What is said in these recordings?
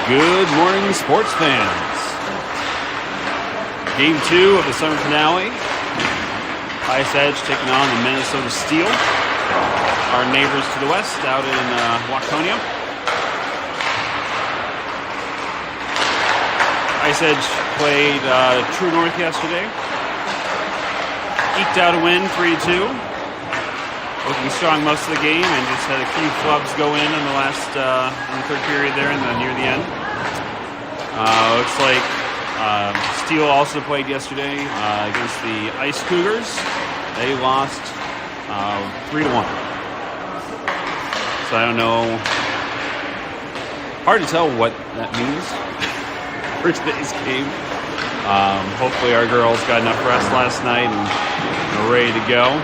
Good morning, sports fans. Game 2 of the summer finale. Edge taking on the Minnesota Steele, our neighbors to the west out in Waconia. Edge played True North yesterday. Eked out a win, 3-2. Looking strong most of the game, and just had a few flubs go in the last in the third period there, and near the end. Looks like Steele also played yesterday against the Ice Cougars. They lost 3-1. So I don't know. Hard to tell what that means for today's game. Hopefully our girls got enough rest last night and are ready to go.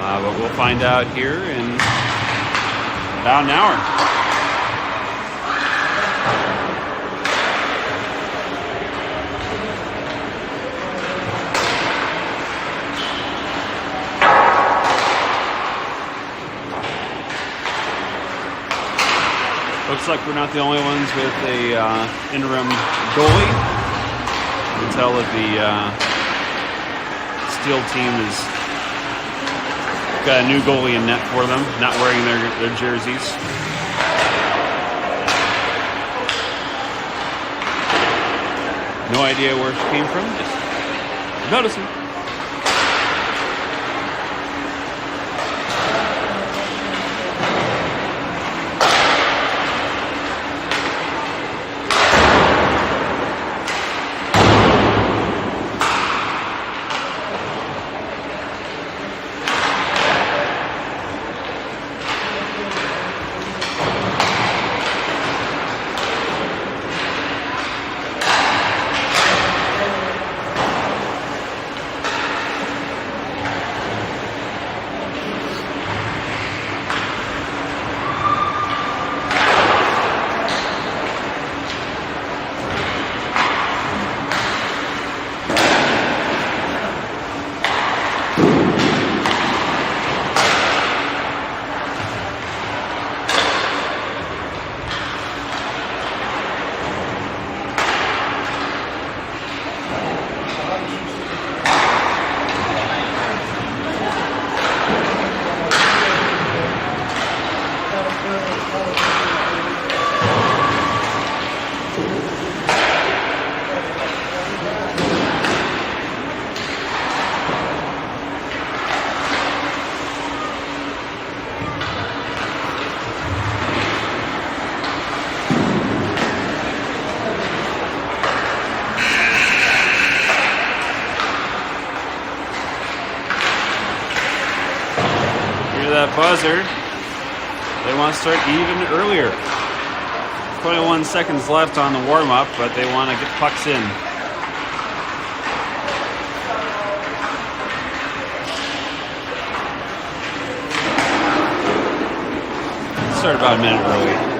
But we'll find out here in about an hour. Looks like we're not the only ones with a interim goalie. You can tell that the Steele team is got a new goalie in net for them, not wearing their jerseys. No idea where she came from, just noticing. That buzzer, they want to start even earlier. 21 seconds left on the warm-up, but they want to get pucks in. Start about a minute early.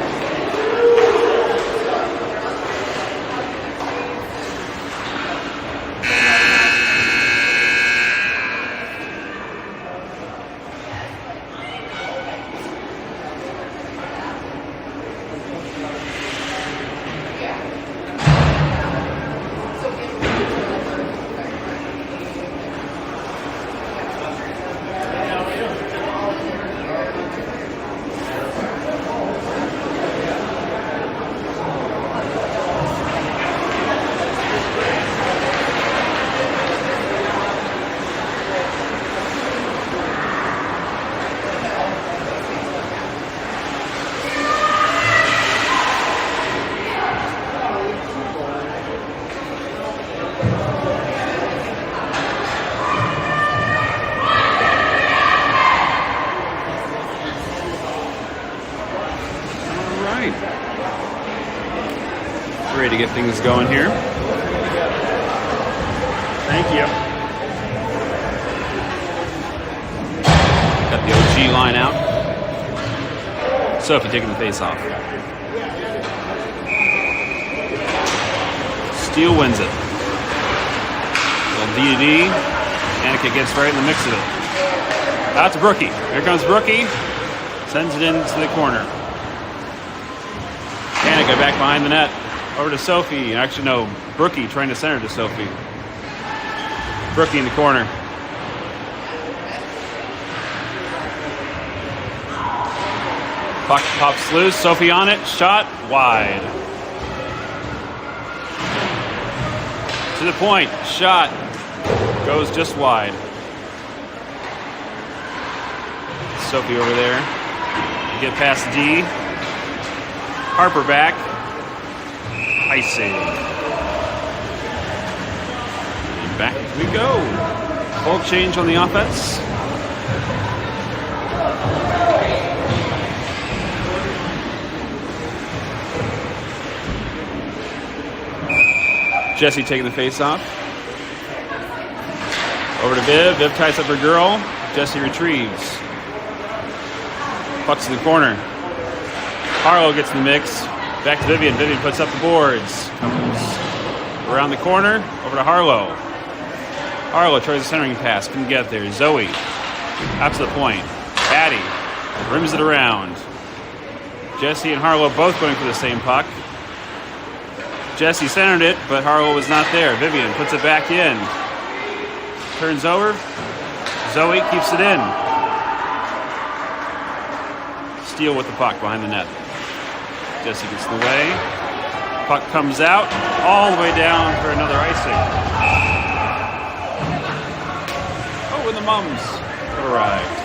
Ready to get things going here. Thank you. Got the OG line out. Sophie taking the face off. Steele wins it. Little D-to-D. Annika gets right in the mix of it. Out to Brookie. Here comes Brookie. Sends it into the corner. Danica back behind the net. Over to Sophie. Actually, no, Brookie trying to center to Sophie. Brookie in the corner. Puck pops loose. Sophie on it. Shot wide. To the point. Shot goes just wide. Sophie over there. Get past D. Harper back. Icing. And back we go. Full change on the offense. Jesse taking the face off. Over to Viv. Viv ties up her girl. Jesse retrieves. Puck's in the corner. Harlow gets in the mix. Back to Vivian. Vivian puts up the boards. Comes around the corner. Over to Harlow. Harlow tries a centering pass. Couldn't get there. Zoe. Out to the point. Patty. Rims it around. Jesse and Harlow both going for the same puck. Jesse centered it, but Harlow was not there. Vivian puts it back in. Turns over. Zoe keeps it in. Steele with the puck behind the net. Jesse gets in the way. Puck comes out all the way down for another icing. Oh, and the mums have arrived.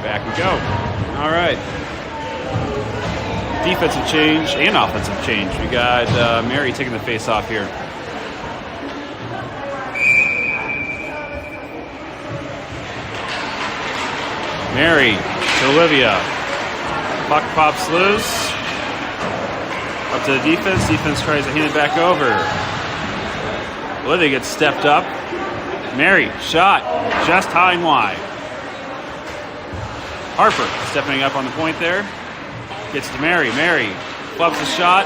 Back we go. All right. Defensive change and offensive change. We got Mary taking the face off here. Mary to Olivia. Puck pops loose. Up to the defense. Defense tries to hand it back over. Olivia gets stepped up. Mary, shot. Just high and wide. Harper stepping up on the point there. Gets to Mary. Mary clubs the shot.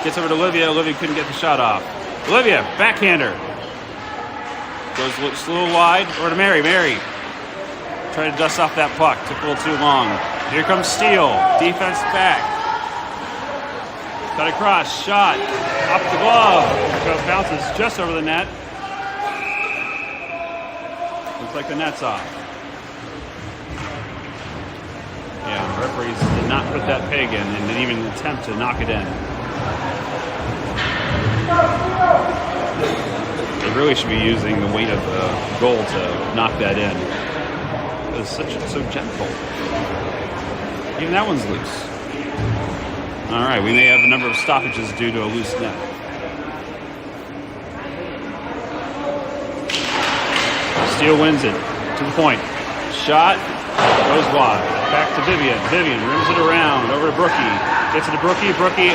Gets over to Olivia. Olivia couldn't get the shot off. Olivia, backhander. Goes a little wide. Over to Mary. Mary trying to dust off that puck. Took a little too long. Here comes Steele. Defense back. Cut across. Shot. Off the glove. Bounces just over the net. Looks like the net's off. Yeah, the referees did not put that peg in and didn't even attempt to knock it in. They really should be using the weight of the goal to knock that in. It was so gentle. Even that one's loose. All right, we may have a number of stoppages due to a loose net. Steele wins it to the point. Shot goes wide. Back to Vivian. Vivian rims it around. Over to Brookie. Gets it to Brookie. Brookie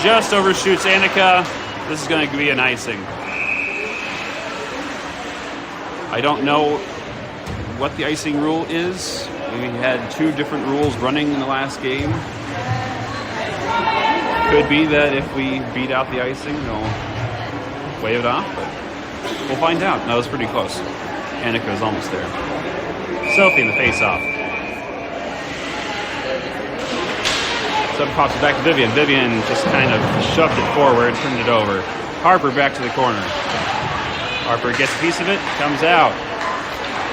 just overshoots Annika. This is going to be an icing. I don't know what the icing rule is. We had two different rules running in the last game. Could be that if we beat out the icing, they'll wave it off, but we'll find out. That was pretty close. Annika was almost there. Sophie in the face-off. Sub pops it back to Vivian. Vivian just kind of shoved it forward, turned it over. Harper back to the corner. Harper gets a piece of it, comes out.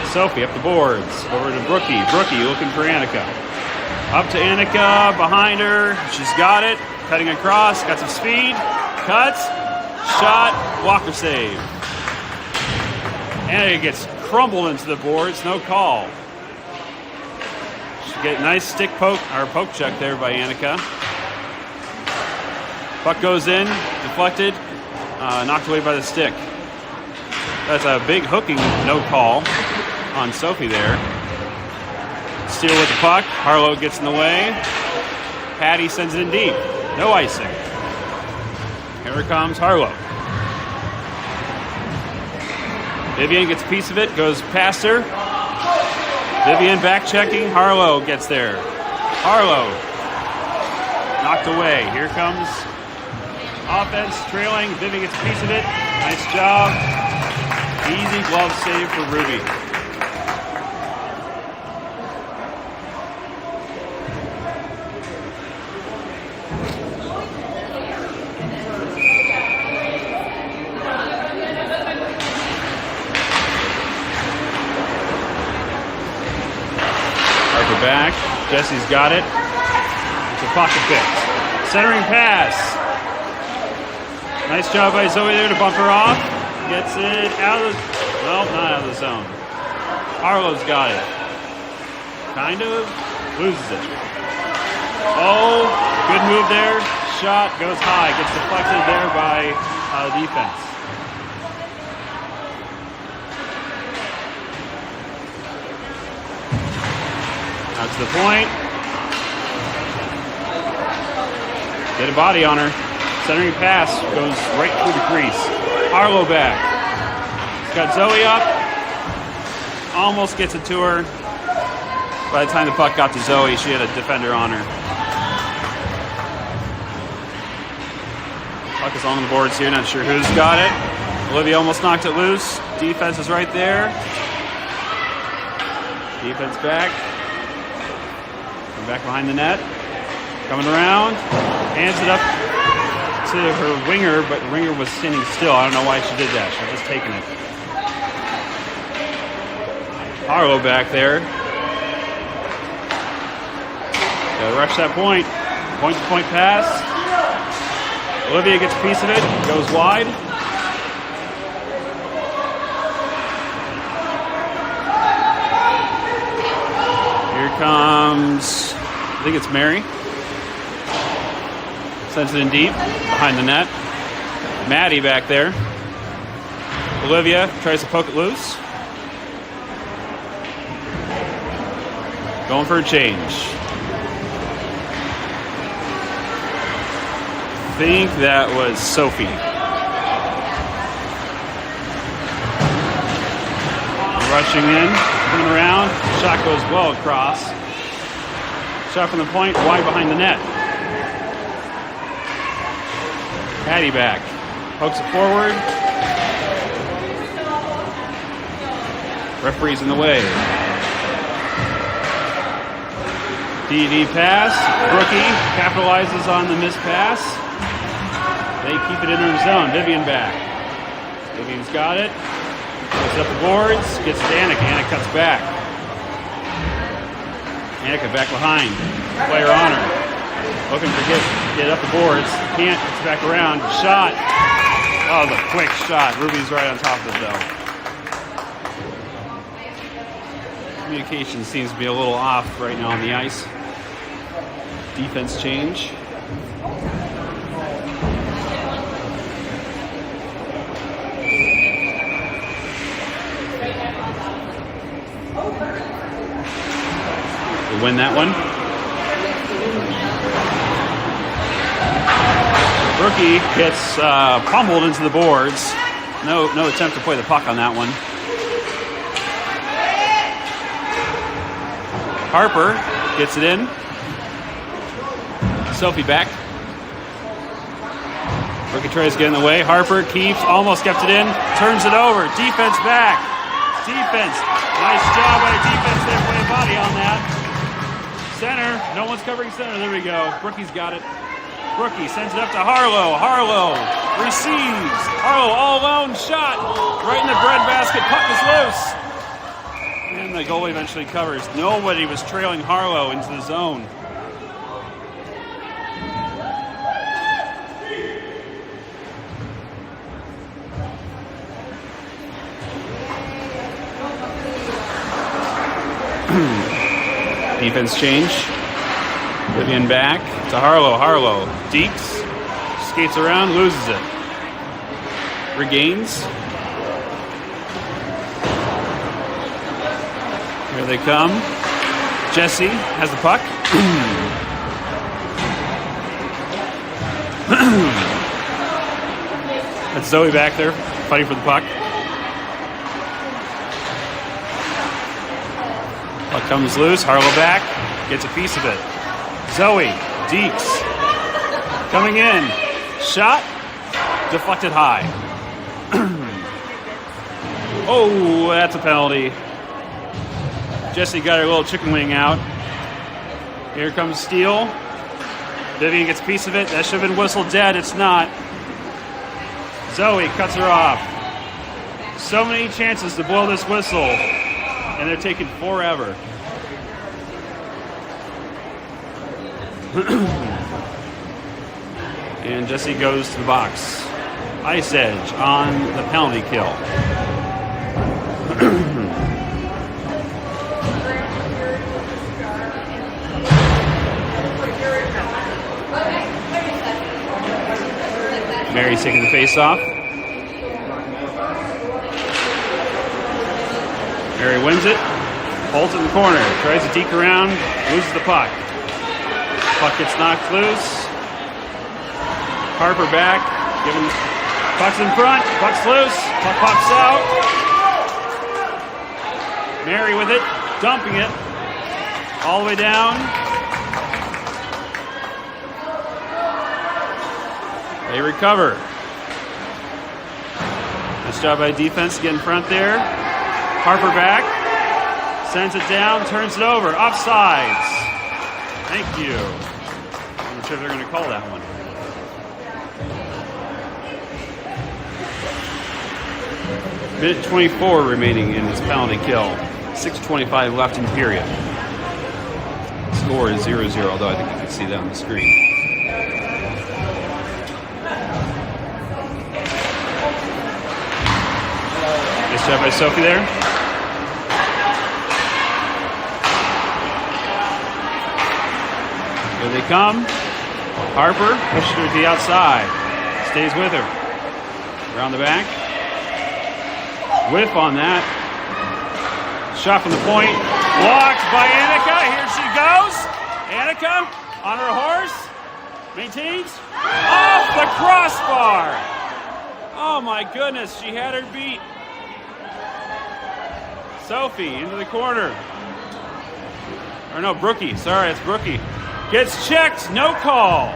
Sophie up the boards. Over to Brookie. Brookie looking for Annika. Up to Annika, behind her. She's got it. Cutting across, got some speed. Cuts. Shot. Walker save. Annika gets crumbled into the boards. No call. She get a nice stick poke, or poke check there by Annika. Puck goes in. Deflected. Knocked away by the stick. That's a big hooking no call on Sophie there. Steele with the puck. Harlow gets in the way. Patty sends it in deep. No icing. Here comes Harlow. Vivian gets a piece of it. Goes past her. Vivian back checking. Harlow gets there. Harlow knocked away. Here comes offense trailing. Vivian gets a piece of it. Nice job. Easy glove save for Ruby. back. Jesse's got it. It's a pocket pick. Centering pass. Nice job by Zoe there to bump her off. Gets it out of the... Well, not out of the zone. Harlow's got it. Kind of. Loses it. Oh, good move there. Shot goes high. Gets deflected there by defense. Out to the point. Get a body on her. Centering pass goes right through the crease. Harlow back. He's got Zoe up. Almost gets it to her. By the time the puck got to Zoe, she had a defender on her. Puck is on the boards here. Not sure who's got it. Olivia almost knocked it loose. Defense is right there. Defense back. Back behind the net. Coming around. Hands it up to her winger, but the winger was standing still. I don't know why she did that. She was just taking it. Harlow back there. Gotta rush that point. Point-to-point pass. Olivia gets a piece of it. Goes wide. Here comes, I think it's Mary. Sends it in deep, behind the net. Maddie back there. Olivia tries to poke it loose. Going for a change. I think that was Sophie. Rushing in, coming around. Shot goes well across. Shot from the point, wide behind the net. Patty back. Pokes it forward. Referee's in the way. DD pass. Brookie capitalizes on the missed pass. They keep it in her zone. Vivian back. Vivian's got it. Puts up the boards. Gets to Annika. Annika cuts back. Annika back behind. Player on her. Looking for get up the boards. Can't. Gets back around. Shot. Oh, the quick shot. Ruby's right on top of it, though. Communication seems to be a little off right now on the ice. Defense change. They win that one. Rookie gets pummeled into the boards. No attempt to play the puck on that one. Harper gets it in. Sophie back. Rookie tries to get in the way. Harper keeps, almost kept it in. Turns it over. Defense back. Defense. Nice job by defense there. Play a body on that. Center. No one's covering center. There we go. Brookie's got it. Brookie sends it up to Harlow. Harlow receives. Harlow all alone. Shot. Right in the breadbasket. Puck is loose. And the goalie eventually covers. Nobody was trailing Harlow into the zone. Defense change. Vivian back to Harlow. Harlow. Deeks. Skates around. Loses it. Regains. Here they come. Jesse has the puck. That's Zoe back there fighting for the puck. Puck comes loose. Harlow back. Gets a piece of it. Zoe. Deeks. Coming in. Shot. Deflected high. Oh, that's a penalty. Jesse got her little chicken wing out. Here comes Steele. Vivian gets a piece of it. That should have been whistled dead. It's not. Zoe cuts her off. So many chances to blow this whistle, and they're taking forever. And Jesse goes to the box. Ice Edge on the penalty kill. Mary's taking the face off. Mary wins it. Holds it in the corner. Tries to deke around. Loses the puck. Puck gets knocked loose. Harper back. Giving puck's in front. Puck's loose. Puck pops out. Mary with it. Dumping it. All the way down. They recover. Nice job by defense to get in front there. Harper back. Sends it down. Turns it over. Offsides. Thank you. I'm not sure if they're going to call that one. Minute 24 remaining in this penalty kill. 6:25 left in the period. Score is 0-0, although I think you can see that on the screen. Nice job by Sophie there. Here they come. Harper pushes her to the outside. Stays with her. Around the back. Whiff on that. Shot from the point. Blocked by Annika. Here she goes. Annika on her horse. Maintains. Off the crossbar. Oh my goodness. She had her beat. Sophie into the corner. Or no, Brookie. Sorry, it's Brookie. Gets checked. No call.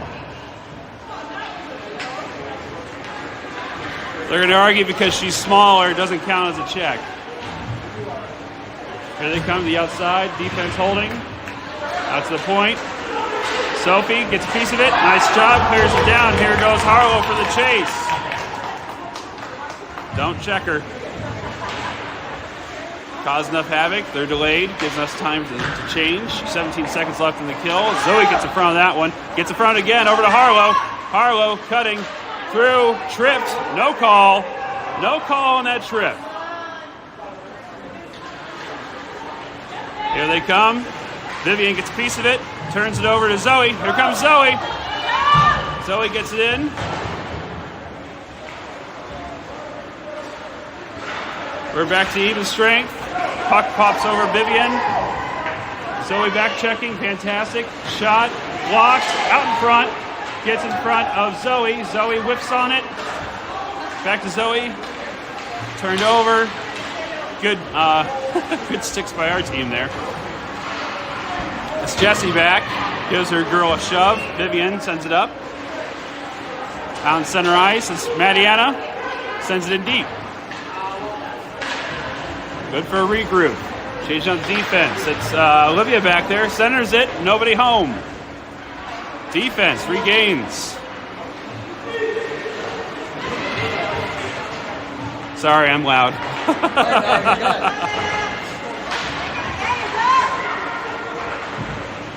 They're going to argue because she's smaller, it doesn't count as a check. Here they come to the outside. Defense holding. Out to the point. Sophie gets a piece of it. Nice job. Clears it down. Here goes Harlow for the chase. Don't check her. Cause enough havoc. They're delayed. Gives us time to change. 17 seconds left in the kill. Zoe gets in front of that one. Gets in front again. Over to Harlow. Harlow cutting through. Tripped. No call. No call on that trip. Here they come. Vivian gets a piece of it. Turns it over to Zoe. Here comes Zoe. Zoe gets it in. We're back to even strength. Puck pops over Vivian. Zoe back checking. Fantastic. Shot. Blocked. Out in front. Gets in front of Zoe. Zoe whiffs on it. Back to Zoe. Turned over. Good good sticks by our team there. It's Jessie back. Gives her girl a shove. Vivian sends it up. Out in center ice. It's Mariana. Sends it in deep. Good for a regroup. Change on defense. It's Olivia back there. Centers it. Nobody home. Defense regains. Sorry, I'm loud.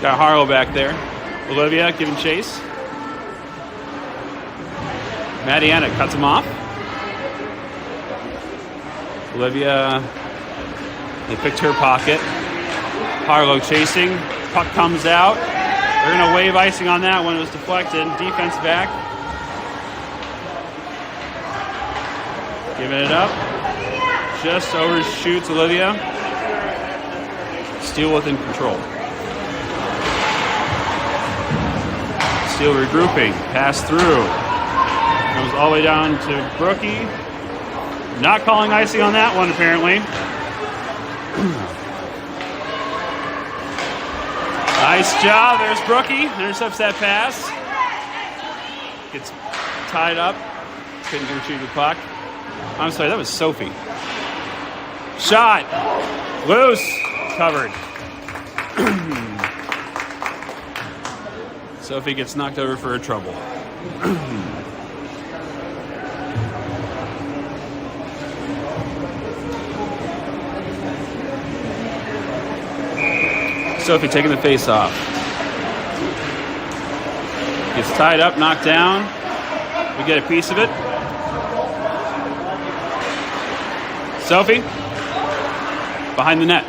Got Harlow back there. Olivia giving chase. Mariana cuts him off. Olivia, they picked her pocket. Harlow chasing. Puck comes out. They're going to wave icing on that one. It was deflected. Defense back. Giving it up. Just overshoots Olivia. Steele within control. Steele regrouping. Pass through. Comes all the way down to Brookie. Not calling icing on that one, apparently. Nice job. There's Brookie. Intercepts that pass. Gets tied up. Couldn't retrieve the puck. I'm sorry, that was Sophie. Shot. Loose. Covered. Sophie gets knocked over for a trouble. Sophie taking the face off. Gets tied up, knocked down. We get a piece of it. Sophie, behind the net.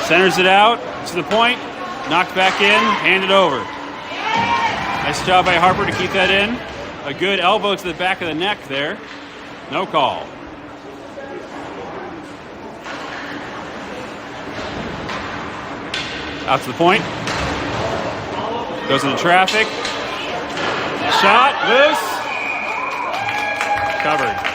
Centers it out to the point. Knocked back in, handed over. Nice job by Harper to keep that in. A good elbow to the back of the neck there. No call. Out to the point. Goes into traffic. Shot, loose. Covered.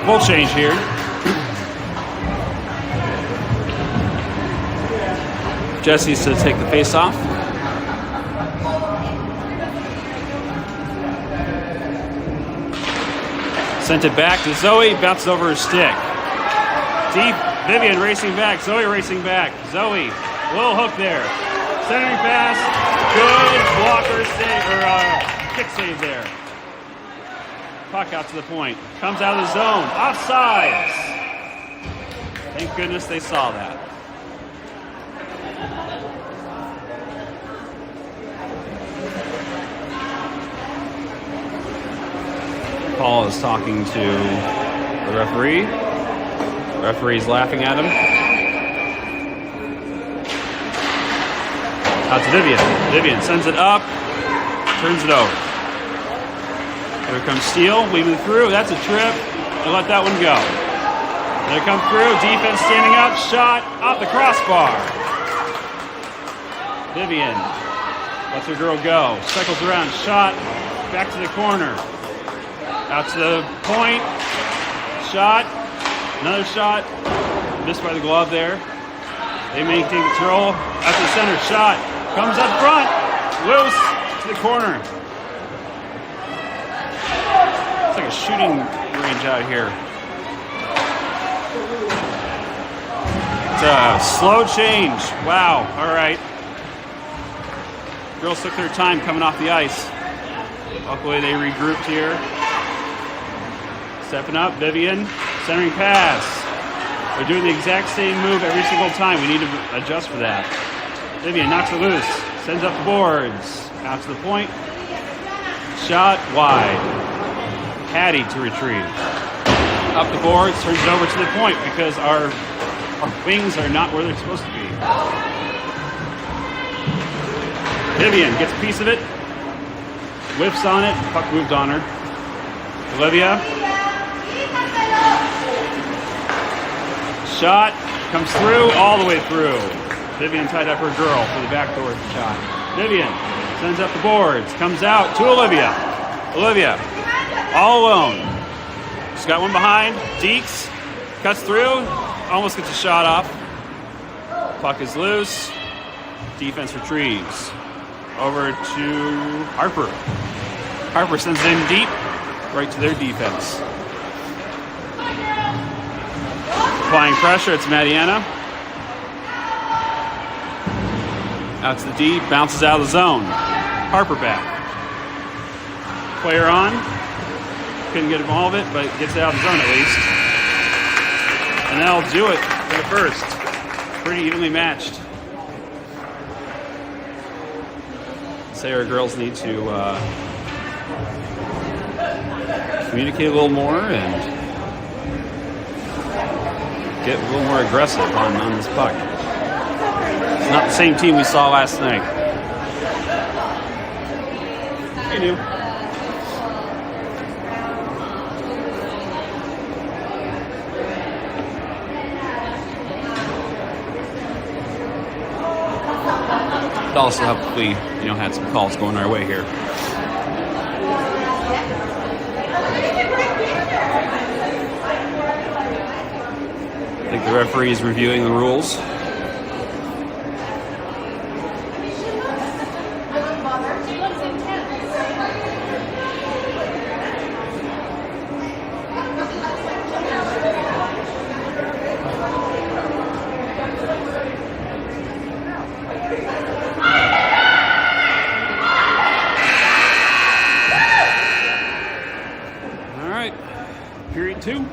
Full change here. Jesse's to take the face off. Sent it back to Zoe, bounces over her stick. Deep, Vivian racing back, Zoe racing back. Zoe, little hook there. Centering pass, good blocker save, or kick save there. Puck out to the point, comes out of the zone, offsides. Thank goodness they saw that. Paul is talking to the referee. The referee's laughing at him. Out to Vivian. Vivian sends it up, turns it over. Here comes Steele, weaving through. That's a trip. They let that one go. They come through. Defense standing up. Shot off the crossbar. Vivian lets her girl go. Cycles around. Shot back to the corner. Out to the point. Shot. Another shot. Missed by the glove there. They maintain control. At the center. Shot. Comes up front. Loose to the corner. It's like a shooting range out here. It's a slow change. Wow. All right. Girls took their time coming off the ice. Luckily, they regrouped here. Stepping up, Vivian, centering pass. They're doing the exact same move every single time. We need to adjust for that. Vivian knocks it loose, sends up the boards. Out to the point. Shot wide. Hattie to retrieve. Up the boards, turns it over to the point because our wings are not where they're supposed to be. Vivian gets a piece of it. Whiffs on it. Puck moved on her. Olivia. Shot comes through, all the way through. Vivian tied up her girl for the backdoor shot. Vivian sends up the boards, comes out to Olivia. Olivia, all alone. She's got one behind. Deeks cuts through, almost gets a shot off. Puck is loose. Defense retrieves. Over to Harper. Harper sends it in deep, right to their defense. Applying pressure, it's Mariana. Out to the D, bounces out of the zone. Harper back. Player on. Couldn't get all of it, but gets it out of the zone at least. And that'll do it for the first. Pretty evenly matched. Say our girls need to communicate a little more and get a little more aggressive on this puck. It's not the same team we saw last night. Hey, new. It also helped if we, had some calls going our way here. I think the referee is reviewing the rules. All right, period 2.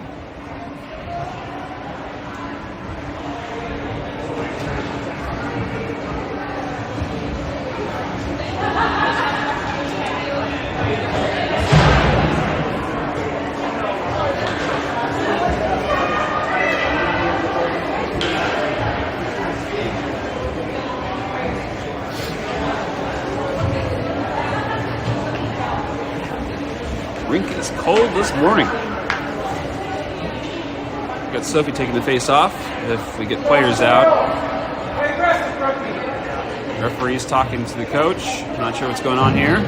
cold this morning. Got Sophie taking the face off if we get players out. Referee's talking to the coach. Not sure what's going on here.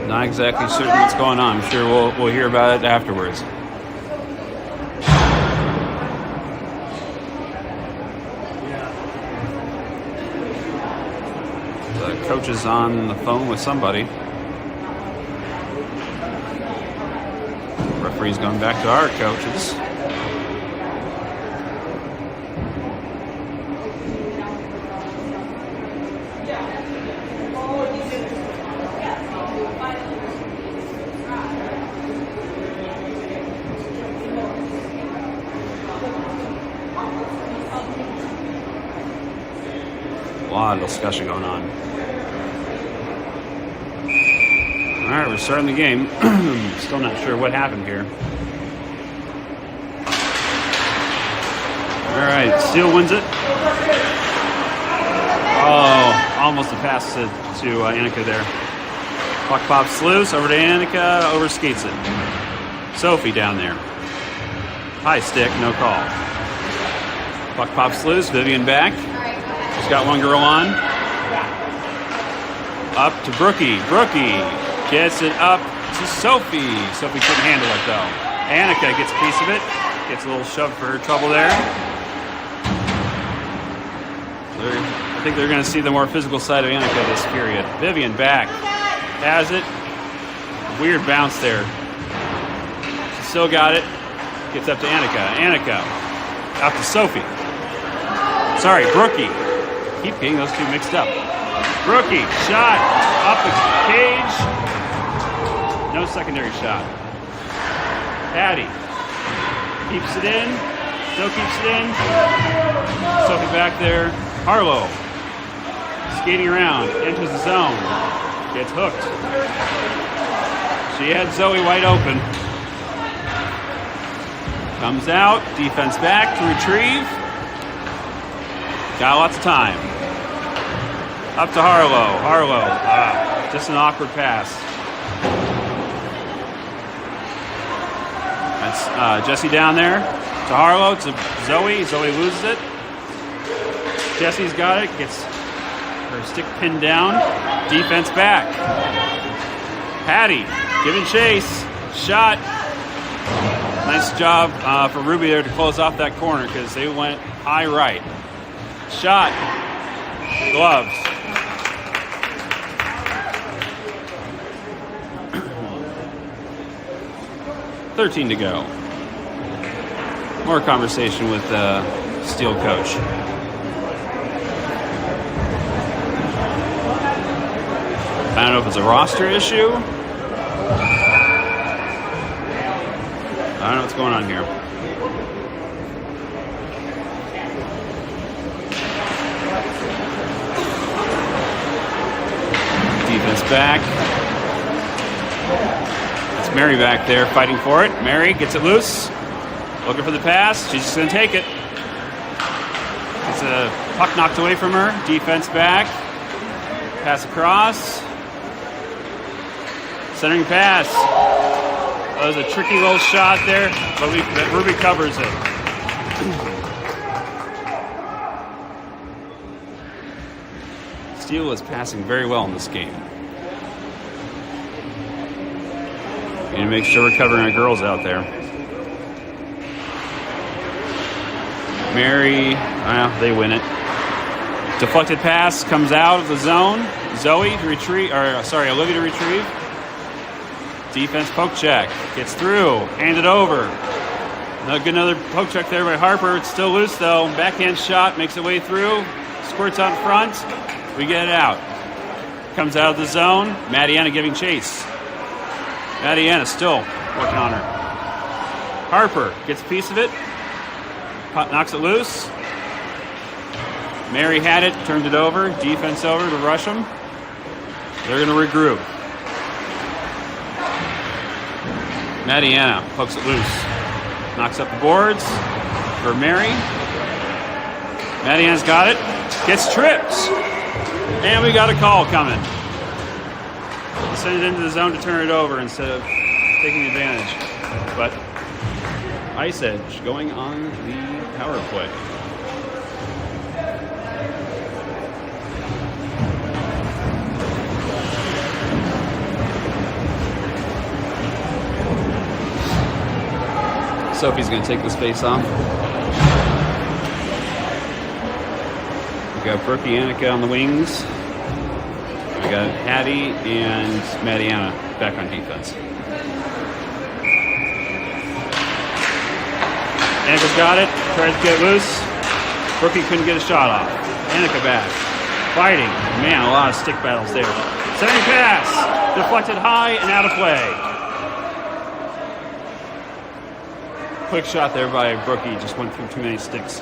Not exactly certain what's going on. I'm sure we'll hear about it afterwards. The coach is on the phone with somebody. Referee's going back to our coaches. A lot of discussion going on. All right, we're starting the game. Still not sure what happened here. All right, Steele wins it. Oh, almost a pass to Annika there. Puck pops loose, over to Annika, overskates it. Sophie down there. High stick, no call. Puck pops loose, Vivian back. She's got one girl on. Up to Brookie. Brookie gets it up to Sophie. Sophie couldn't handle it though. Annika gets a piece of it. Gets a little shove for her trouble there. I think they're going to see the more physical side of Annika this period. Vivian back. Has it. Weird bounce there. She still got it. Gets up to Annika. Annika. Out to Sophie. Sorry, Brookie. Keep getting those two mixed up. Brookie, shot, up the cage. No secondary shot. Patty keeps it in, still keeps it in. Sophie back there. Harlow, skating around, enters the zone, gets hooked. She had Zoe wide open. Comes out, defense back to retrieve. Got lots of time. Up to Harlow. Harlow, just an awkward pass. That's Jessie down there. To Harlow, to Zoe. Zoe loses it. Jessie's got it. Gets her stick pinned down. Defense back. Patty, giving chase. Shot. Nice job for Ruby there to close off that corner because they went high right. Shot. Gloves. $13 to go. More conversation with Steele coach. I don't know if it's a roster issue. I don't know what's going on here. Defense back. It's Mary back there fighting for it. Mary gets it loose. Looking for the pass. She's just going to take it. It's a puck knocked away from her. Defense back. Pass across. Centering pass. That was a tricky little shot there, but Ruby covers it. Steele is passing very well in this game. We need to make sure we're covering our girls out there. Mary, they win it. Deflected pass comes out of the zone. Zoe to retrieve, Olivia to retrieve. Defense poke check. Gets through. Handed over. Get another poke check there by Harper. It's still loose though. Backhand shot. Makes its way through. Squirts out front. We get it out. Comes out of the zone. Mariana giving chase. Mariana still working on her. Harper gets a piece of it. Knocks it loose. Mary had it. Turned it over. Defense over to rush them. They're going to regroup. Mariana pokes it loose. Knocks up the boards for Mary. Mariana's got it. Gets tripped. And we got a call coming. Send it into the zone to turn it over instead of taking advantage. But Ice Edge going on the power play. Sophie's going to take this face off. We got Brookie Annika on the wings. We got Hattie and Mariana back on defense. Annika's got it. Tries to get loose. Brookie couldn't get a shot off. Annika back. Fighting. Man, a lot of stick battles there. Second pass. Deflected high and out of play. Quick shot there by Brookie. Just went through too many sticks.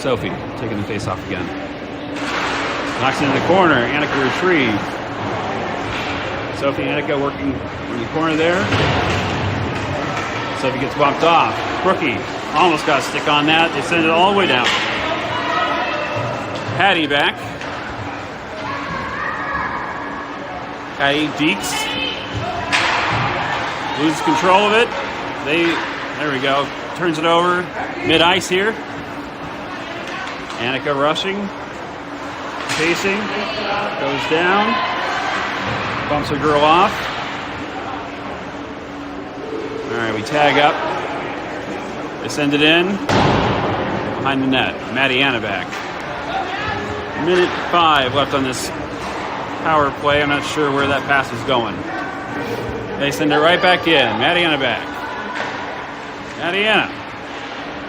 Sophie taking the face off again. Knocks it in the corner. Annika retrieve. Sophie and Annika working in the corner there. Sophie gets bumped off. Brookie almost got a stick on that. They send it all the way down. Hattie back. Hattie deeks. Loses control of it. There we go. Turns it over. Mid-ice here. Annika rushing. Chasing. Goes down. Bumps her girl off. All right, we tag up. They send it in. Behind the net. Mariana back. 1:05 left on this power play. I'm not sure where that pass is going. They send it right back in. Mariana back. Mariana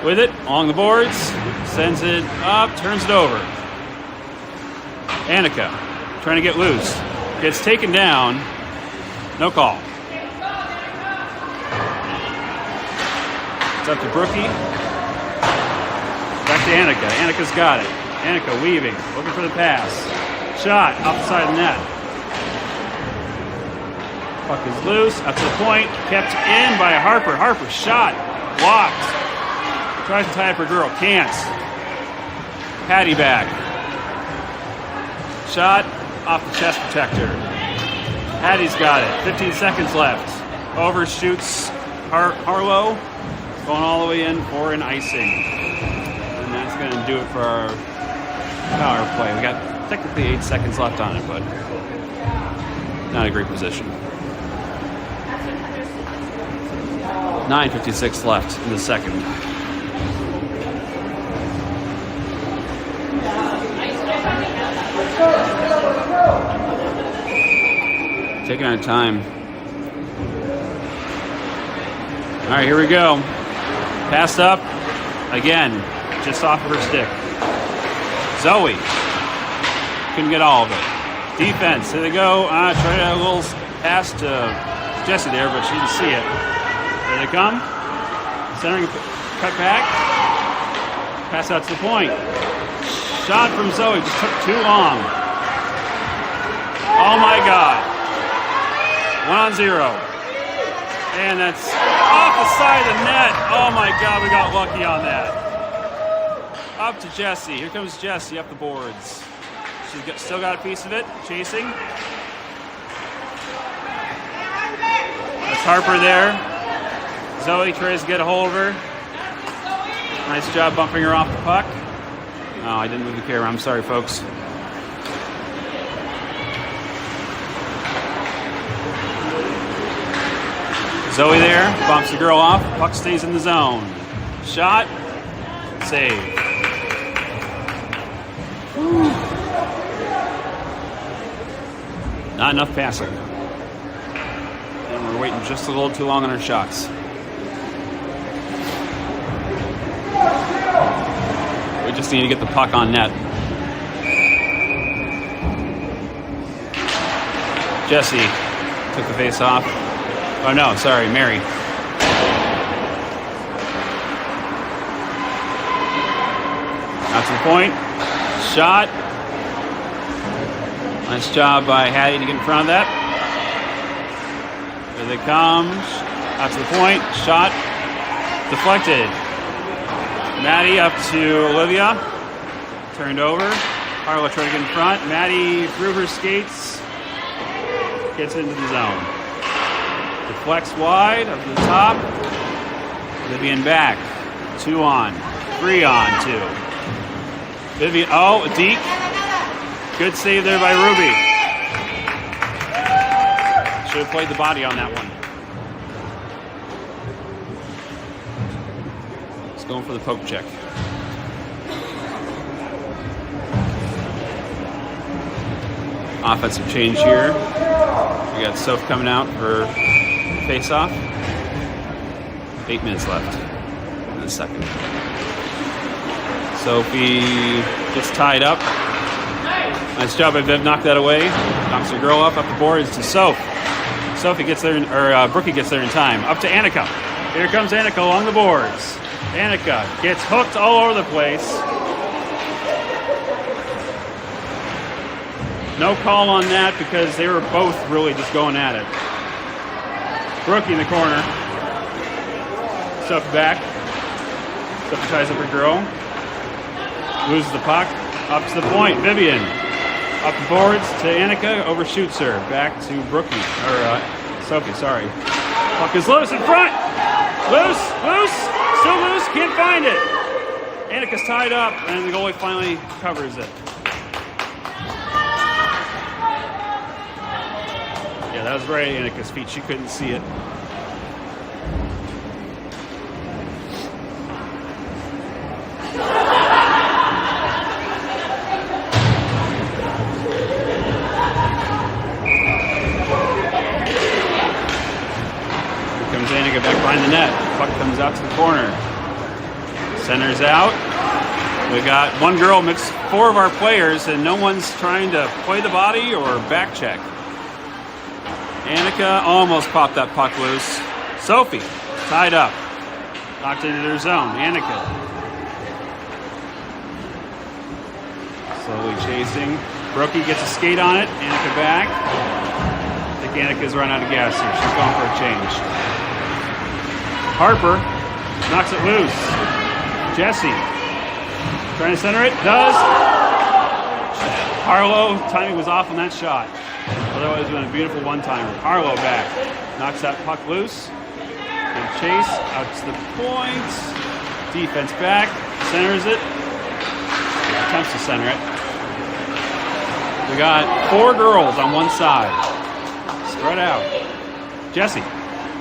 with it along the boards. Sends it up. Turns it over. Annika trying to get loose. Gets taken down. No call. It's up to Brookie. Back to Annika. Annika's got it. Annika weaving. Looking for the pass. Shot off the side of the net. Puck is loose. Up to the point. Kept in by Harper. Harper's shot. Blocked. Tries to tie up her girl. Can't. Hattie back. Shot off the chest protector. Hattie's got it. 15 seconds left. Overshoots Harlow. Going all the way in for an icing. And that's going to do it for our power play. We got technically 8 seconds left on it, but not a great position. 9:56 left in the second. Taking our time. All right, here we go. Passed up. Again, just off of her stick. Zoe. Couldn't get all of it. Defense. Here they go. Tried a little pass to Jessie there, but she didn't see it. Here they come. Centering cut back. Pass out to the point. Shot from Zoe. Just took too long. Oh my God. 1-0. And that's off the side of the net. Oh my God, we got lucky on that. Up to Jessie. Here comes Jessie up the boards. She's still got a piece of it. Chasing. That's Harper there. Zoe tries to get a hold of her. Nice job bumping her off the puck. Oh, I didn't move the camera. I'm sorry, folks. Zoe there, bumps the girl off, puck stays in the zone. Shot, save. Whew. Not enough passing. And we're waiting just a little too long on our shots. We just need to get the puck on net. Jessie took the face off. Oh no, sorry, Mary. Out to the point. Shot. Nice job by Hattie to get in front of that. Here they come. Out to the point. Shot. Deflected. Maddie up to Olivia. Turned over. Harlow tried to get in front. Maddie through her skates. Gets into the zone. Deflects wide up to the top. Vivian back. 2 on. 3 on 2. Vivian. Oh, a deke. Good save there by Ruby. Should have played the body on that one. He's going for the poke check. Offensive change here. We got Soph coming out for face-off. 8 minutes left in the second. Sophie gets tied up. Nice job by Viv, knocked that away. Knocks her girl up the boards to Soph. Sophie gets there, Brookie gets there in time. Up to Annika. Here comes Annika along the boards. Annika gets hooked all over the place. No call on that because they were both really just going at it. Brookie in the corner. Sophie back. Sophie ties up her girl. Loses the puck. Up to the point. Vivian. Up the boards to Annika. Overshoots her. Back to Brookie. Sophie, sorry. Puck is loose in front. Loose. Still loose. Can't find it. Annika's tied up, and the goalie finally covers it. Yeah, that was right at Annika's feet. She couldn't see it. Annika back behind the net. Puck comes out to the corner. Centers out. We got one girl mixed 4 of our players, and no one's trying to play the body or back check. Annika almost popped that puck loose. Sophie tied up. Locked into their zone. Annika. Slowly chasing. Brookie gets a skate on it. Annika back. I think Annika's run out of gas here. She's going for a change. Harper knocks it loose. Jesse trying to center it. Does. Harlow, timing was off on that shot. Otherwise, it was a beautiful one-timer. Harlow back. Knocks that puck loose. Good chase. Out to the point. Defense back. Centers it. Attempts to center it. We got 4 girls on one side. Spread out. Jesse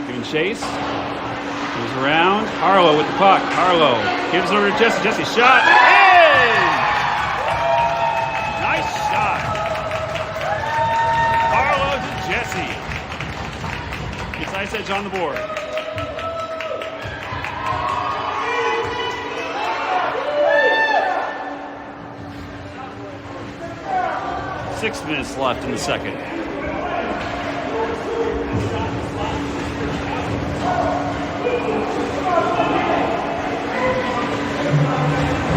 giving chase. Goes around. Harlow with the puck. Harlow gives over to Jesse. Jesse shot. In! Nice shot. Harlow to Jesse. Gets ice edge on the board. Six minutes left in the second.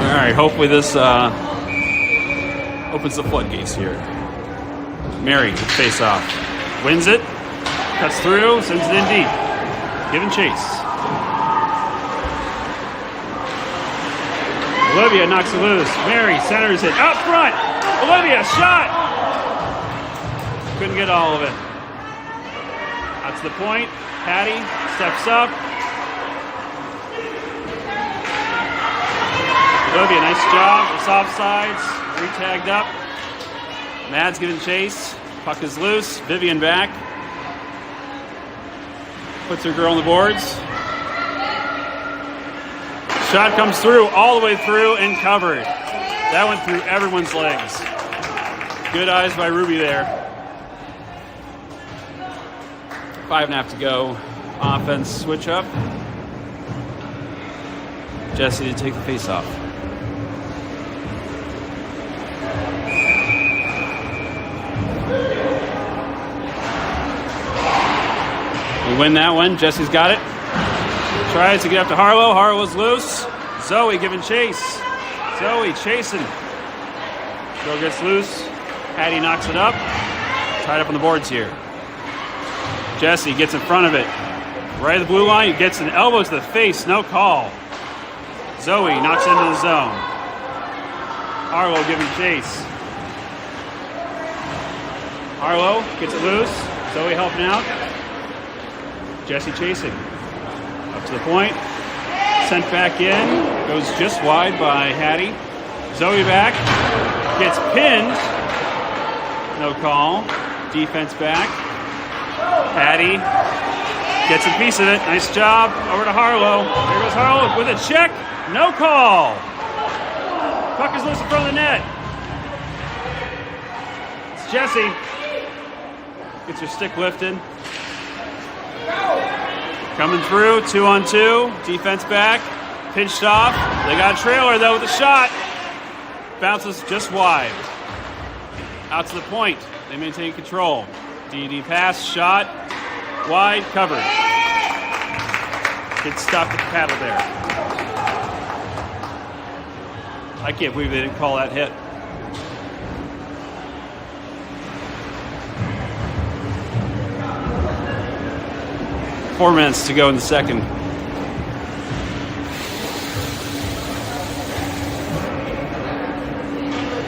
All right, hopefully this opens the floodgates here. Mary with face off. Wins it. Cuts through. Sends it in deep. Giving chase. Olivia knocks it loose. Mary centers it. Up front. Olivia, shot. Couldn't get all of it. Out to the point. Patty steps up. Olivia, nice job. It's offsides. Re-tagged up. Mad's giving chase. Puck is loose. Vivian back. Puts her girl on the boards. Shot comes through, all the way through and covered. That went through everyone's legs. Good eyes by Ruby there. 5.5 to go. Offense switch up. Jesse to take the face off. We win that one. Jesse's got it. Tries to get up to Harlow. Harlow's loose. Zoe giving chase. Zoe chasing. Girl gets loose. Hattie knocks it up. Tied up on the boards here. Jesse gets in front of it. Right at the blue line, he gets an elbow to the face, no call. Zoe knocks into the zone. Harlow giving chase. Harlow gets it loose. Zoe helping out. Jesse chasing. Up to the point. Sent back in. Goes just wide by Hattie. Zoe back. Gets pinned. No call. Defense back. Hattie gets a piece of it. Nice job. Over to Harlow. Here goes Harlow with a check. No call. Puck is loose in front of the net. It's Jesse. Gets her stick lifted. Coming through, 2-on-2. Defense back. Pinched off. They got a trailer though with a shot. Bounces just wide. Out to the point. They maintain control. DD pass, shot. Wide, covered. Kid stopped at the paddle there. I can't believe they didn't call that hit. Four minutes to go in the second.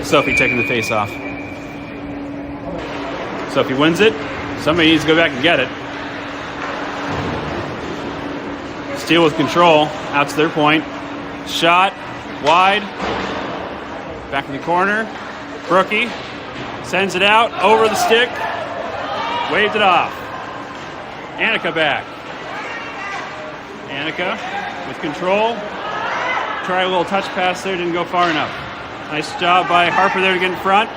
Sophie taking the face off. Sophie wins it. Somebody needs to go back and get it. Steele with control. Out to their point. Shot. Wide. Back in the corner. Brookie sends it out. Over the stick. Waved it off. Annika back. Annika with control. Try a little touch pass there. Didn't go far enough. Nice job by Harper there to get in front.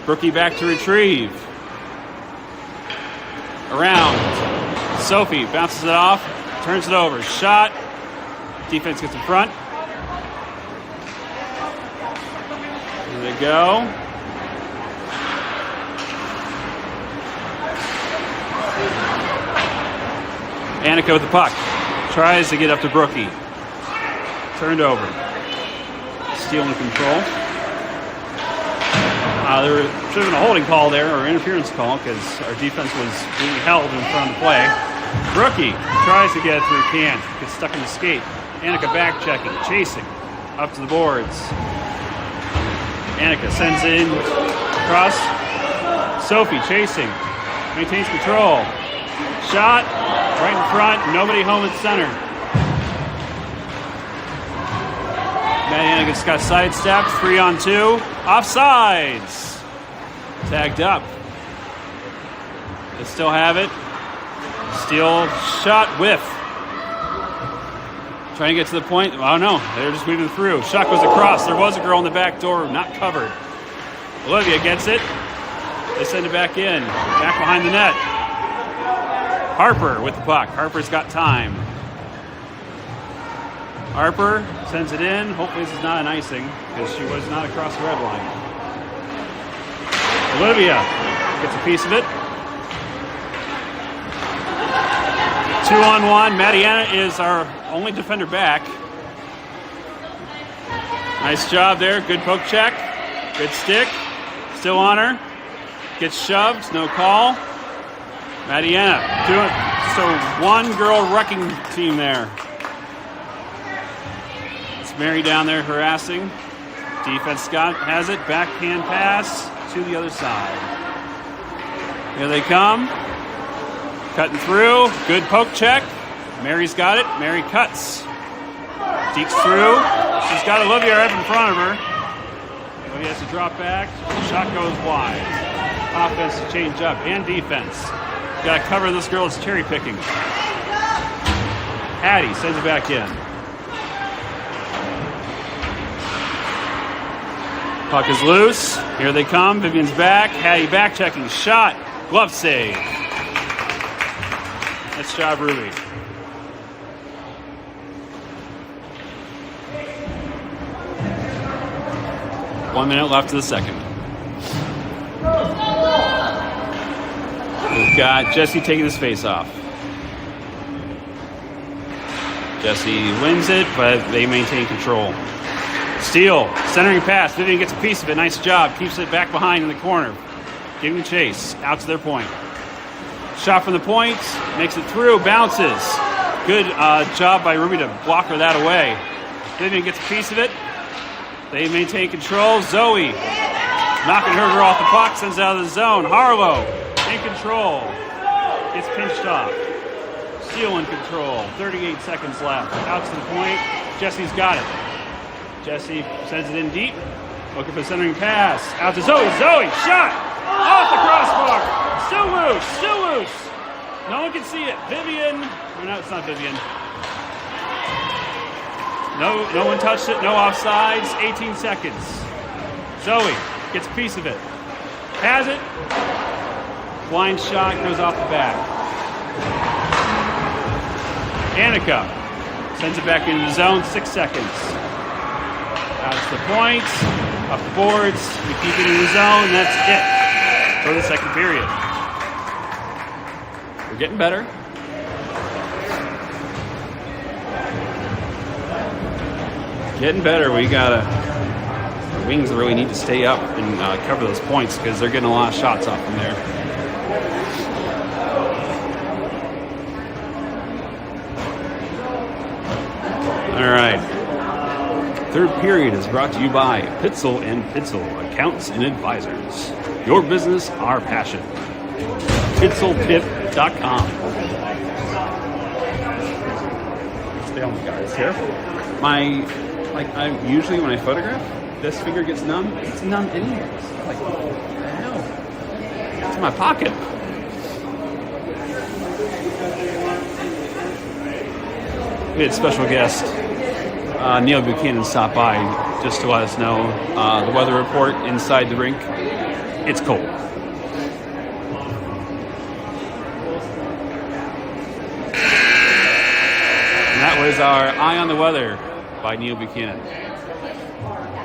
Brookie back to retrieve. Around. Sophie bounces it off. Turns it over. Shot. Defense gets in front. There they go. Annika with the puck. Tries to get up to Brookie. Turned over. Steele in control. There should have been a holding call there, or interference call, because our defense was being held in front of the play. Brookie tries to get it through, can't. Gets stuck in the skate. Annika back checking, chasing, up to the boards. Annika sends it in, cross. Sophie chasing, maintains control. Shot, right in front, nobody home at center. Maddie Annika got sidestepped, 3-on-2. Offsides. Tagged up. They still have it. Steele shot, whiff. Trying to get to the point. Oh no, they're just weaving through. Shot goes across. There was a girl in the back door, not covered. Olivia gets it. They send it back in. Back behind the net. Harper with the puck. Harper's got time. Harper sends it in. Hopefully this is not an icing, because she was not across the red line. Olivia gets a piece of it. 2-on-1. Mariana is our only defender back. Nice job there. Good poke check. Good stick. Still on her. Gets shoved. No call. Mariana doing just a one-girl wrecking team there. It's Mary down there harassing. Defense has it. Backhand pass to the other side. Here they come. Cutting through. Good poke check. Mary's got it. Mary cuts. Deeks through. She's got Olivia right in front of her. Olivia has to drop back. Shot goes wide. Offense to change up. And defense. Got to cover this girl that's cherry picking. Hattie sends it back in. Puck is loose. Here they come. Vivian's back. Hattie back checking. Shot. Glove save. Nice job, Ruby. One minute left to the second. We've got Jesse taking his face off. Jesse wins it, but they maintain control. Steele, centering pass. Vivian gets a piece of it. Nice job. Keeps it back behind in the corner. Giving chase. Out to their point. Shot from the point. Makes it through. Bounces. Good job by Ruby to block her that away. Vivian gets a piece of it. They maintain control. Zoe knocking her off the puck. Sends it out of the zone. Harlow in control. Gets pinched off. Steele in control. 38 seconds left. Out to the point. Jesse's got it. Jesse sends it in deep. Looking for the centering pass. Out to Zoe. Zoe, shot! Off the crossbar. Still loose. Still loose. No one can see it. Vivian. Oh, no, it's not Vivian. No one touched it. No offsides. 18 seconds. Zoe gets a piece of it. Has it. Blind shot goes off the back. Annika sends it back into the zone. 6 seconds. Out to the point. Up the boards. We keep it in the zone. That's it for the second period. We're getting better. Getting better. We gotta. The Wings really need to stay up and cover those points because they're getting a lot of shots off from there. All right. Third period is brought to you by Pitzel and Pitzel Accountants and Advisors. Your business, our passion. PitzelPip.com. Stay on the guys here. I usually when I photograph, this finger gets numb. It's numb anyways. Like, what the hell? It's in my pocket. We had a special guest, Neil Buchanan, stop by just to let us know the weather report inside the rink. It's cold. And that was our Eye on the Weather by Neil Buchanan.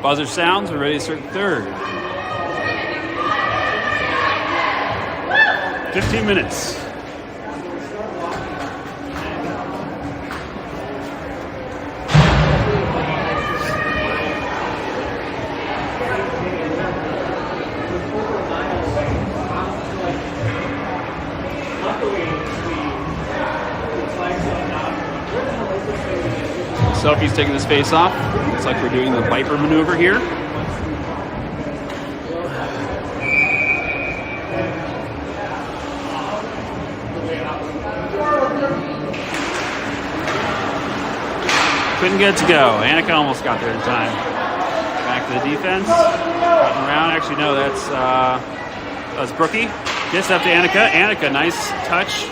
Buzzer sounds, we're ready to start the third. 15 minutes. Sophie's taking this face off. Looks like we're doing the Viper maneuver here. Couldn't get it to go. Annika almost got there in time. Back to the defense. Cutting around. Actually, no, that's Brookie. Gets up to Annika. Annika, nice touch.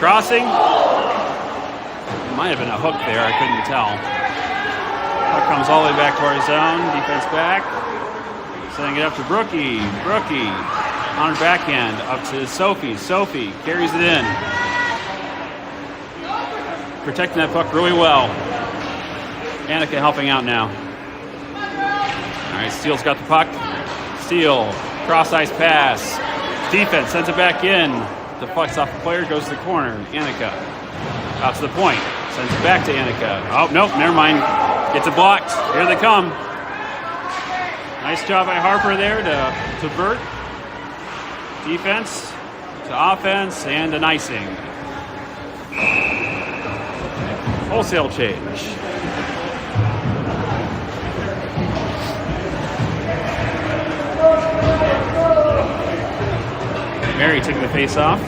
Crossing. Might have been a hook there, I couldn't tell. Puck comes all the way back to our zone. Defense back. Sending it up to Brookie. Brookie on her backhand. Up to Sophie. Sophie carries it in. Protecting that puck really well. Annika helping out now. All right, Steele's got the puck. Steele, cross-ice pass. Defense sends it back in. Deflects off the player, goes to the corner. Annika out to the point. Sends it back to Annika. Oh, nope, never mind. Gets it blocked. Here they come. Nice job by Harper there to Bert. Defense to offense and an icing. Wholesale change. Mary taking the face off.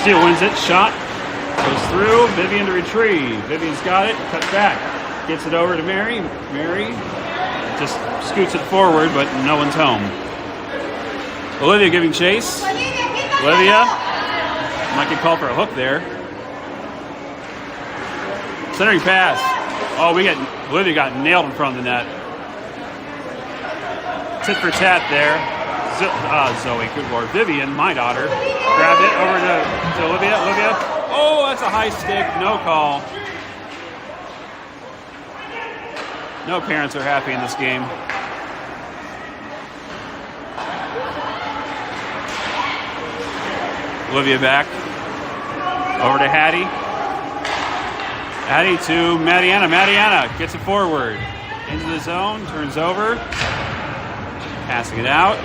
Steele wins it. Shot. Goes through. Vivian to retrieve. Vivian's got it. Cuts back. Gets it over to Mary. Mary just scoots it forward, but no one's home. Olivia giving chase. Olivia might get called for a hook there. Centering pass. Oh, Olivia got nailed in front of the net. Tit for tat there. Zoe, good lord. Vivian, my daughter, grabbed it over to Olivia. Olivia. Oh, that's a high stick. No call. No parents are happy in this game. Olivia back. Over to Hattie. Hattie to Mariana. Mariana gets it forward. Into the zone. Turns over. Passing it out.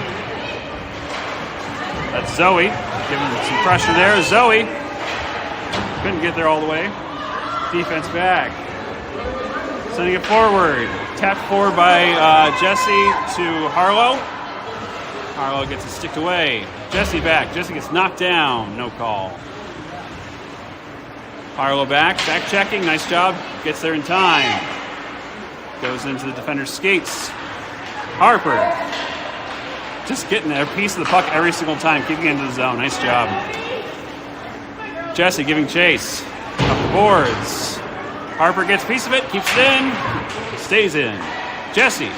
That's Zoe. Giving some pressure there. Zoe. Couldn't get there all the way. Defense back. Sending it forward. Tapped forward by Jesse to Harlow. Harlow gets it sticked away. Jesse back. Jesse gets knocked down. No call. Harlow back. Back checking. Nice job. Gets there in time. Goes into the defender's skates. Harper. Just getting their piece of the puck every single time. Kicking into the zone. Nice job. Jesse giving chase. Up the boards. Harper gets a piece of it. Keeps it in. Stays in. Jesse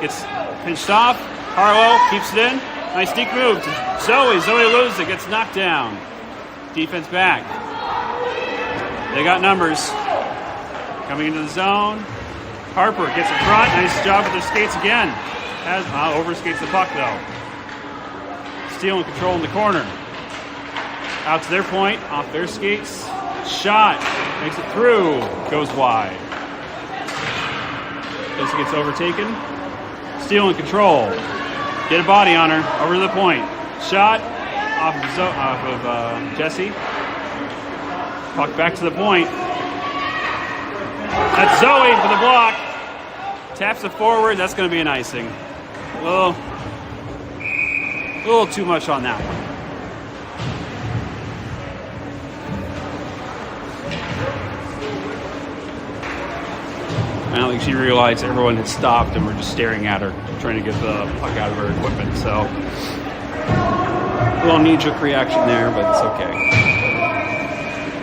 gets pinched off. Harlow keeps it in. Nice deep move to Zoe. Zoe loses it. Gets knocked down. Defense back. They got numbers. Coming into the zone. Harper gets in front. Nice job with their skates again. Overskates the puck though. Steele in control in the corner. Out to their point. Off their skates. Shot. Makes it through. Goes wide. Jesse gets overtaken. Steele in control. Get a body on her. Over to the point. Shot. Off of Jesse. Puck back to the point. That's Zoe for the block. Taps it forward. That's going to be an icing. A little too much on that one. I don't think she realized everyone had stopped and were just staring at her, trying to get the puck out of her equipment. So, a little knee-jerk reaction there, but it's okay.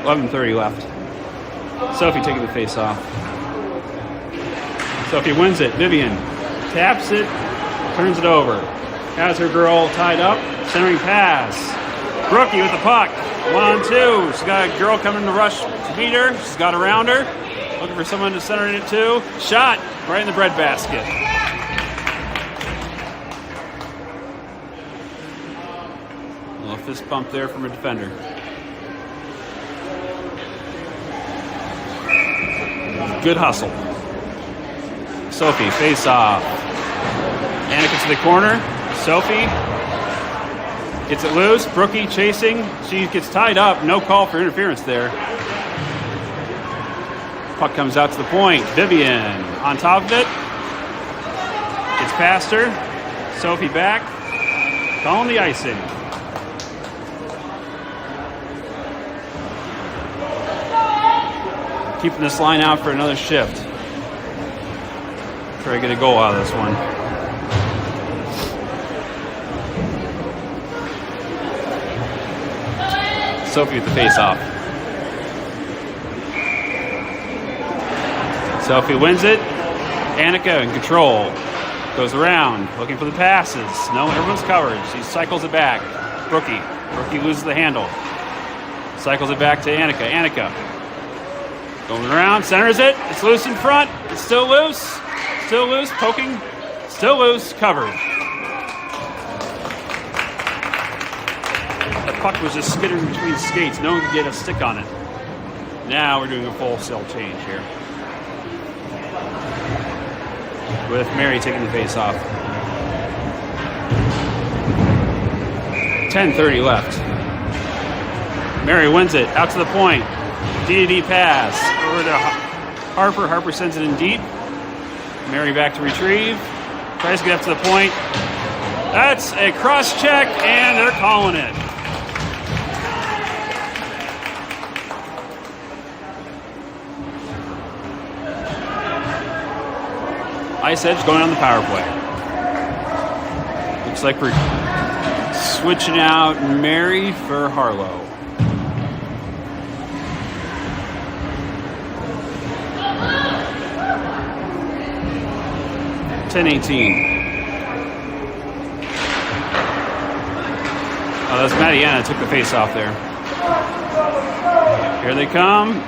11:30 left. Sophie taking the face off. Sophie wins it. Vivian taps it, turns it over. Has her girl tied up. Centering pass. Brookie with the puck. 1-2. She's got a girl coming to rush to beat her. She's got around her. Looking for someone to center it to. Shot right in the breadbasket. A little fist bump there from a defender. Good hustle. Sophie, face off. Annika to the corner. Sophie gets it loose. Brookie chasing. She gets tied up. No call for interference there. Puck comes out to the point. Vivian on top of it. Gets past her. Sophie back. Calling the icing. Keeping this line out for another shift. Try to get a goal out of this one. Sophie with the face-off. Sophie wins it. Annika in control. Goes around, looking for the passes. No, everyone's covered. She cycles it back. Brookie. Brookie loses the handle. Cycles it back to Annika. Annika. Going around, centers it. It's loose in front. It's still loose. Still loose, poking. Still loose, covered. The puck was just skittering between skates. No one could get a stick on it. Now we're doing a full cell change here. With Mary taking the face off. 10:30 left. Mary wins it. Out to the point. D-to-D pass. Over to Harper. Harper sends it in deep. Mary back to retrieve. Tries to get up to the point. That's a cross check, and they're calling it. Ice Edge going on the power play. Looks like we're switching out Mary for Harlow. Oh, that's Mariana took the face off there. Here they come.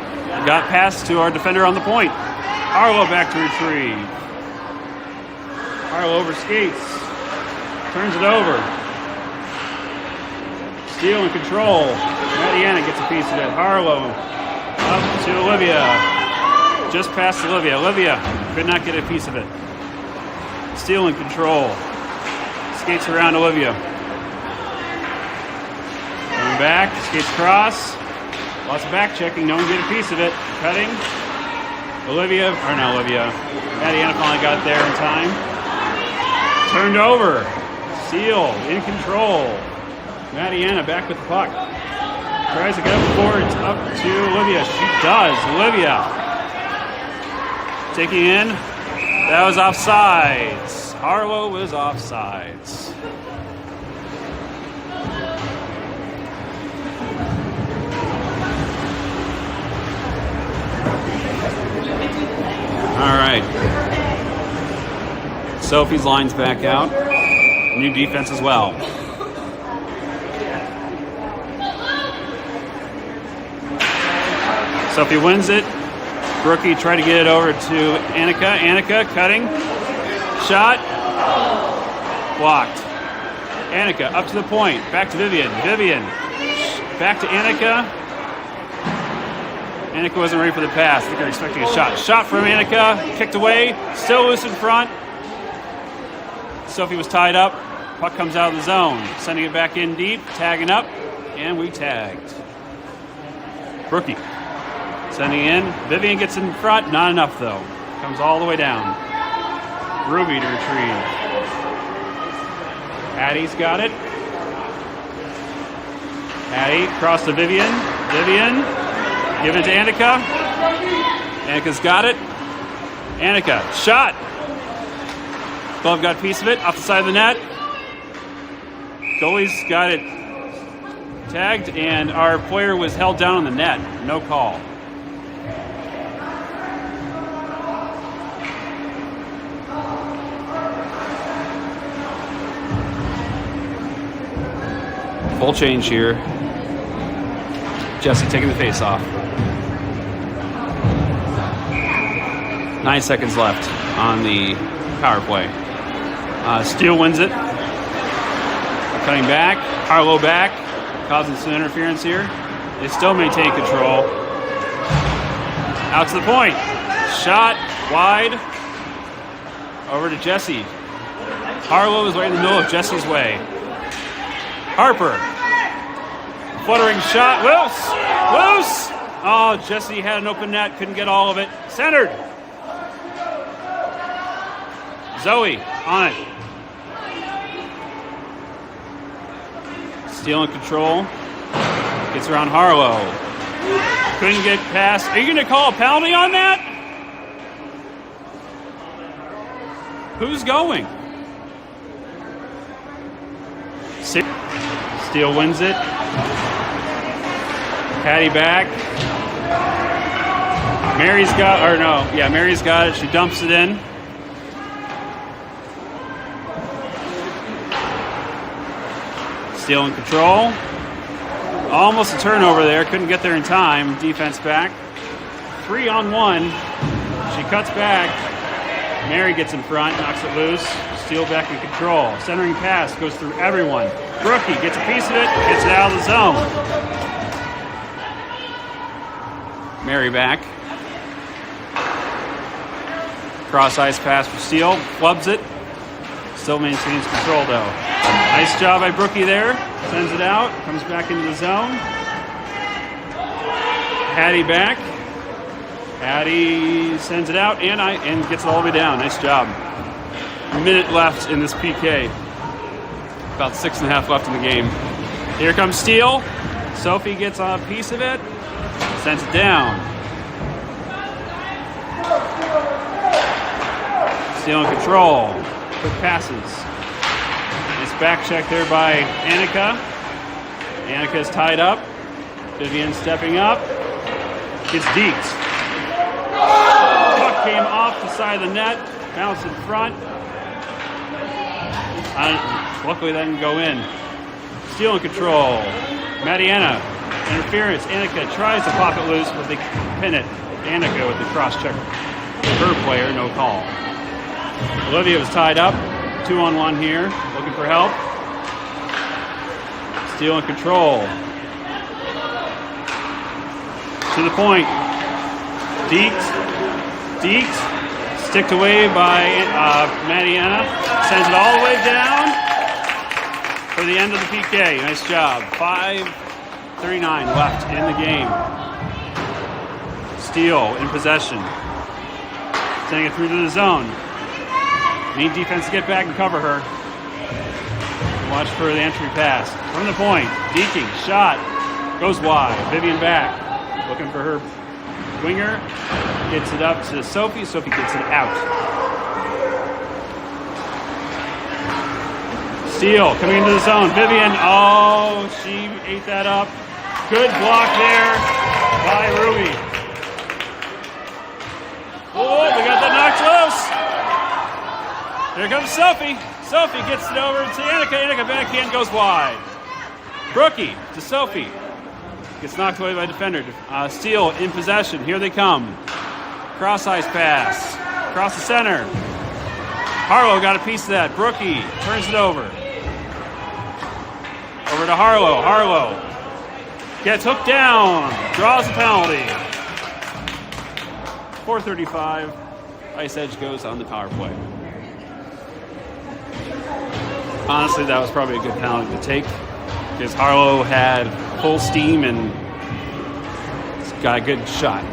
Got passed to our defender on the point. Harlow back to retrieve. Harlow over skates. Turns it over. Steele in control. Mariana gets a piece of it. Harlow up to Olivia. Just past Olivia. Olivia could not get a piece of it. Steele in control. Skates around Olivia. Coming back, skates across. Lots of back checking, no one get a piece of it. Cutting. Olivia, or not Olivia. Mariana finally got there in time. Turned over. Steele in control. Mariana back with the puck. Tries to get up forward, up to Olivia. She does. Olivia taking in. That was offsides. Harlow was offsides. All right. Sophie's lines back out. New defense as well. Sophie wins it. Brookie tried to get it over to Annika. Annika cutting. Shot. Blocked. Annika up to the point. Back to Vivian. Vivian. Back to Annika. Annika wasn't ready for the pass. I think they're expecting a shot. Shot from Annika. Kicked away. Still loose in front. Sophie was tied up. Puck comes out of the zone. Sending it back in deep. Tagging up. And we tagged. Brookie. Sending in. Vivian gets in front. Not enough, though. Comes all the way down. Ruby to retrieve. Addie's got it. Addie across to Vivian. Vivian. Give it to Annika. Annika's got it. Annika. Shot. Glove got a piece of it. Off the side of the net. Goalie's got it tagged, and our player was held down on the net. No call. Full change here. Jesse taking the face off. 9 seconds left on the power play. Steele wins it. Cutting back. Harlow back. Causing some interference here. They still maintain control. Out to the point. Shot wide. Over to Jesse. Harlow is right in the middle of Jesse's way. Harper. Fluttering shot. Loose. Loose. Oh, Jesse had an open net. Couldn't get all of it. Centered. Zoe on it. Steele in control. Gets around Harlow. Couldn't get past. Are you going to call a penalty on that? Who's going? Steele wins it. Patty back. Mary's got it. She dumps it in. Steele in control. Almost a turnover there. Couldn't get there in time. Defense back. 3-on-1. She cuts back. Mary gets in front, knocks it loose. Steele back in control. Centering pass goes through everyone. Brookie gets a piece of it, gets it out of the zone. Mary back. Cross ice pass for Steele. Flubs it. Still maintains control though. Nice job by Brookie there. Sends it out. Comes back into the zone. Hattie back. Hattie sends it out and gets it all the way down. Nice job. A minute left in this PK. About 6.5 left in the game. Here comes Steele. Sophie gets a piece of it. Sends it down. Steele in control. Quick passes. Nice back check there by Annika. Annika's tied up. Vivian stepping up. Gets deked. Puck came off the side of the net. Bounced in front. Luckily that didn't go in. Steele in control. Mariana. Interference. Annika tries to pop it loose, but they pin it. Annika with the cross check. Her player, no call. Olivia was tied up. 2-on-1 here. Looking for help. Steele in control. To the point. Deked. Sticked away by Mariana. Sends it all the way down for the end of the PK. Nice job. 5:39 left in the game. Steele in possession. Sending it through to the zone. Need defense to get back and cover her. Watch for the entry pass. From the point. Deking. Shot. Goes wide. Vivian back. Looking for her winger. Gets it up to Sophie. Sophie gets it out. Steele coming into the zone. Vivian. Oh, she ate that up. Good block there by Ruby. Oh, we got that knocked loose. Here comes Sophie. Sophie gets it over to Annika. Annika backhand goes wide. Brookie to Sophie. Gets knocked away by defender. Steele in possession. Here they come. Cross-ice pass. Across the center. Harlow got a piece of that. Brookie turns it over. Over to Harlow. Harlow gets hooked down. Draws a penalty. 4:35. Ice Edge goes on the power play. Honestly, that was probably a good penalty to take because Harlow had full steam and got a good shot.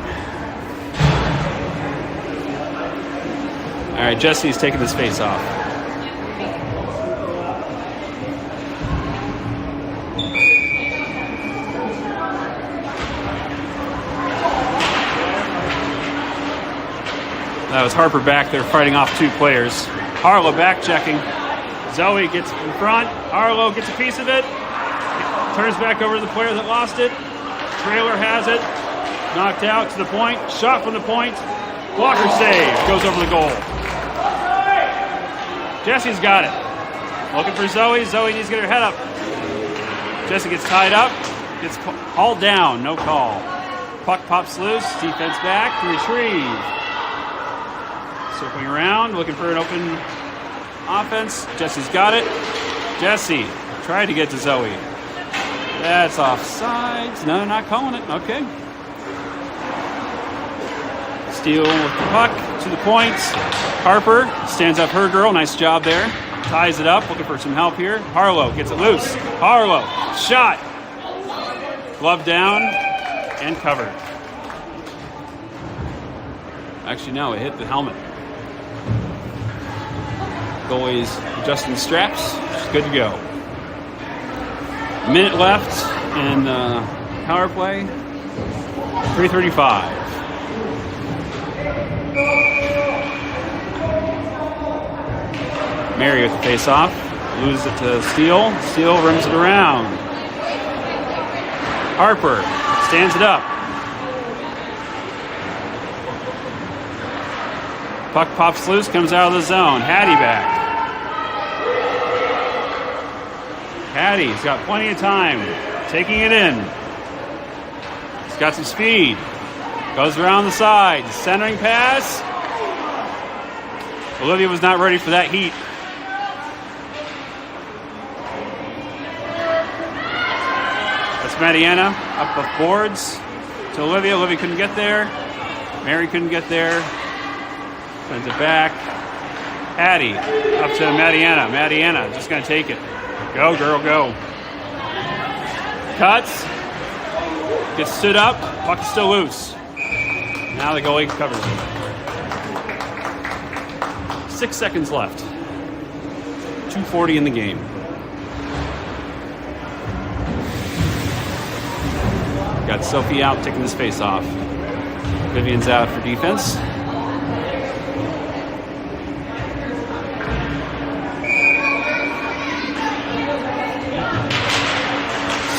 All right, Jesse's taking this face off. That was Harper back there fighting off two players. Harlow back checking. Zoe gets in front. Harlow gets a piece of it. Turns back over to the player that lost it. Trailer has it. Knocked out to the point. Shot from the point. Blocker save. Goes over the goal. Jesse's got it. Looking for Zoe. Zoe needs to get her head up. Jesse gets tied up. Gets hauled down. No call. Puck pops loose. Defense back to retrieve. Circling around. Looking for an open offense. Jesse's got it. Jesse tried to get to Zoe. That's offsides. No, they're not calling it. Okay. Steele with the puck to the point. Harper stands up her girl. Nice job there. Ties it up. Looking for some help here. Harlow gets it loose. Harlow. Shot. Glove down and covered. Actually, no, it hit the helmet. Goalie's adjusting straps. She's good to go. A minute left in power play. 3:35. Mary with the face-off. Loses it to Steele. Steele rims it around. Harper stands it up. Puck pops loose, comes out of the zone. Hattie back. Hattie's got plenty of time. Taking it in. He's got some speed. Goes around the side. Centering pass. Olivia was not ready for that heat. That's Mariana up the boards to Olivia. Olivia couldn't get there. Mary couldn't get there. Sends it back. Hattie up to Mariana. Mariana just going to take it. Go, girl, go. Cuts. Gets stood up. Puck is still loose. Now the goalie covers it. 6 seconds left. 2:40 in the game. Got Sophie out, taking this face off. Vivian's out for defense.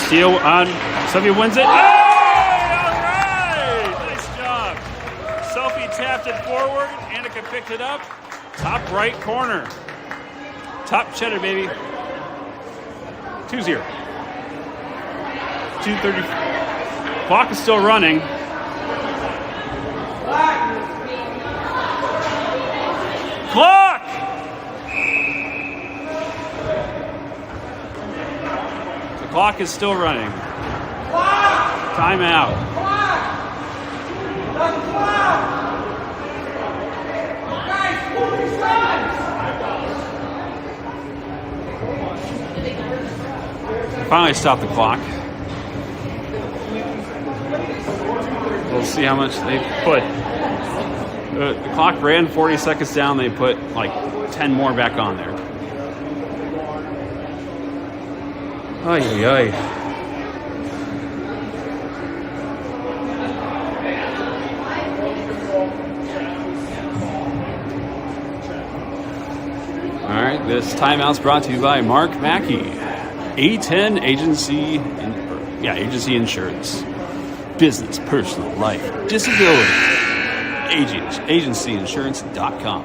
Steele on. Sophie wins it. Hey! All right! Nice job. Sophie tapped it forward. Annika picked it up. Top right corner. Top cheddar, baby. 2-0. 2:30. Clock is still running. Clock! The Clock is still running. Timeout. Finally stopped the clock. We'll see how much they put. The clock ran 40 seconds down. They put like 10 more back on there. Ay, ay, ay. All right, this timeout's brought to you by Mark Mackey, A10 Agency Insurance, business, personal, life, disability, agencyinsurance.com.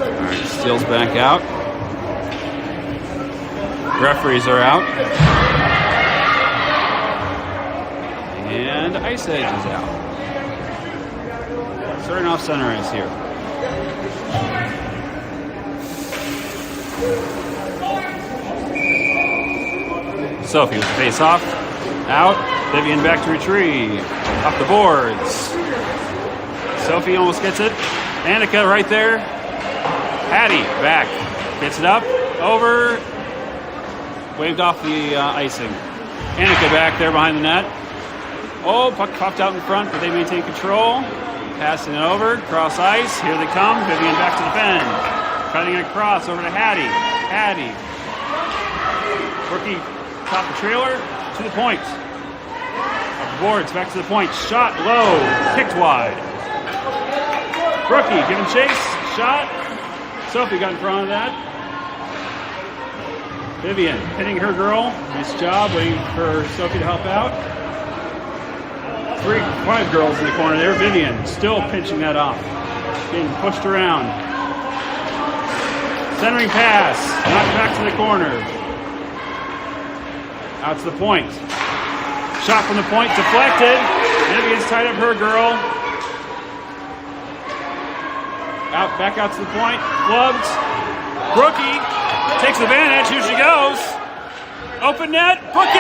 All right, Steele's back out. Referees are out. And Ice Edge is out. Starting off center ice here. Sophie with the face off. Out. Vivian back to retrieve. Off the boards. Sophie almost gets it. Annika right there. Hattie back. Gets it up. Over. Waved off the icing. Annika back there behind the net. Oh, puck popped out in front, but they maintain control. Passing it over. Cross ice. Here they come. Vivian back to defend. Cutting it across over to Hattie. Hattie. Rookie top the trailer. To the point. Up the boards. Back to the point. Shot low. Kicked wide. Rookie giving chase. Shot. Sophie got in front of that. Vivian hitting her girl. Nice job, waiting for Sophie to help out. 5 girls in the corner there. Vivian still pinching that off. Getting pushed around. Centering pass. Knocked back to the corner. Out to the point. Shot from the point. Deflected. Vivian's tied up her girl. Back out to the point. Flubbed. Brookie takes advantage. Here she goes. Open net. Brookie!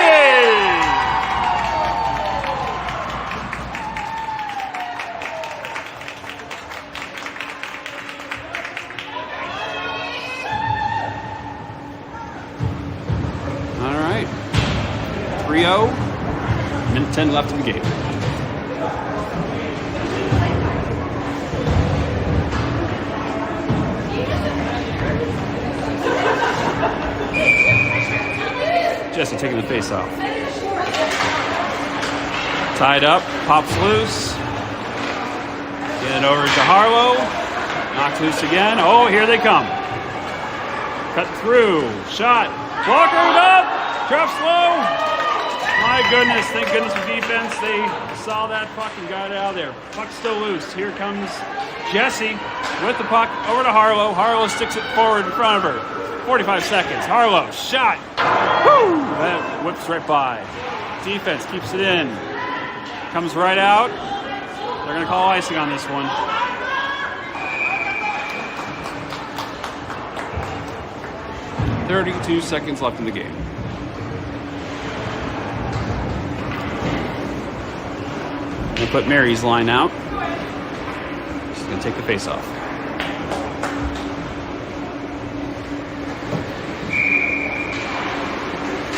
All right. 3-0. Minute 10 left in the game. Jesse taking the face off. Tied up, pops loose. Get it over to Harlow. Knocked loose again. Oh, here they come. Cut through. Shot. Walker's up. Drops low. My goodness. Thank goodness for defense. They saw that puck and got it out of there. Puck's still loose. Here comes Jesse with the puck over to Harlow. Harlow sticks it forward in front of her. 45 seconds. Harlow. Shot. Woo! That whips right by. Defense keeps it in. Comes right out. They're going to call icing on this one. .32 seconds left in the game. We'll put Mary's line out. She's going to take the face off.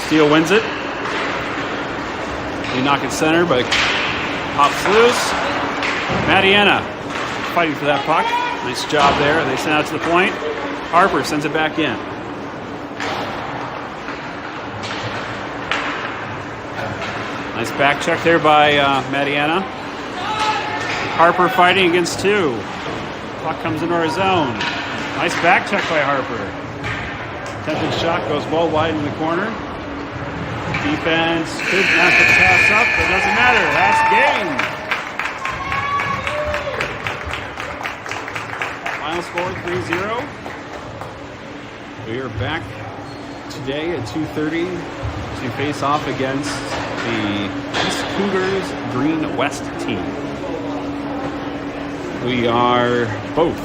Steele wins it. They knock it center, but pops loose. Mariana fighting for that puck. Nice job there. They send it out to the point. Harper sends it back in. Nice back check there by Mariana. Harper fighting against 2. Puck comes into our zone. Nice back check by Harper. Attempted shot goes well wide in the corner. Defense could not put the pass up, but it doesn't matter. Last game. Final score 3-0. We are back today at 2:30 to face off against the East Cougars Green West team. We are both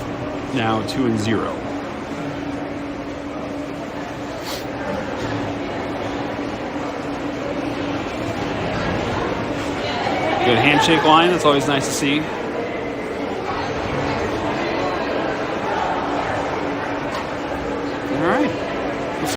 now 2-0. Good handshake line. That's always nice to see.